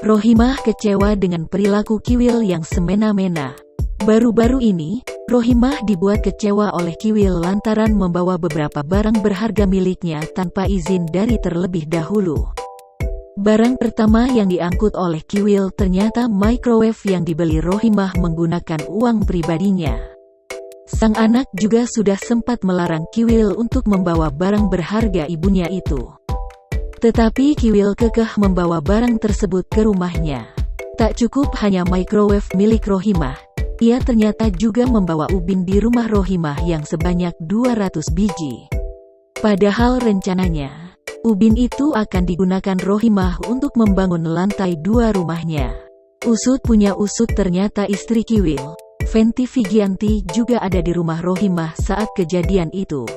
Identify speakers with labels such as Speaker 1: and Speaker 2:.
Speaker 1: Rohimah kecewa dengan perilaku Kiwil yang semena-mena. Baru-baru ini, Rohimah dibuat kecewa oleh Kiwil lantaran membawa beberapa barang berharga miliknya tanpa izin dari terlebih dahulu. Barang pertama yang diangkut oleh Kiwil ternyata microwave yang dibeli Rohimah menggunakan uang pribadinya. Sang anak juga sudah sempat melarang Kiwil untuk membawa barang berharga ibunya itu. Tetapi Kiwil kekeh membawa barang tersebut ke rumahnya. Tak cukup hanya microwave milik Rohimah, ia ternyata juga membawa ubin di rumah Rohimah yang sebanyak 200 biji. Padahal rencananya, ubin itu akan digunakan Rohimah untuk membangun lantai 2 rumahnya. Usut punya usut, ternyata istri Kiwil, Fenty Vigianti, juga ada di rumah Rohimah saat kejadian itu.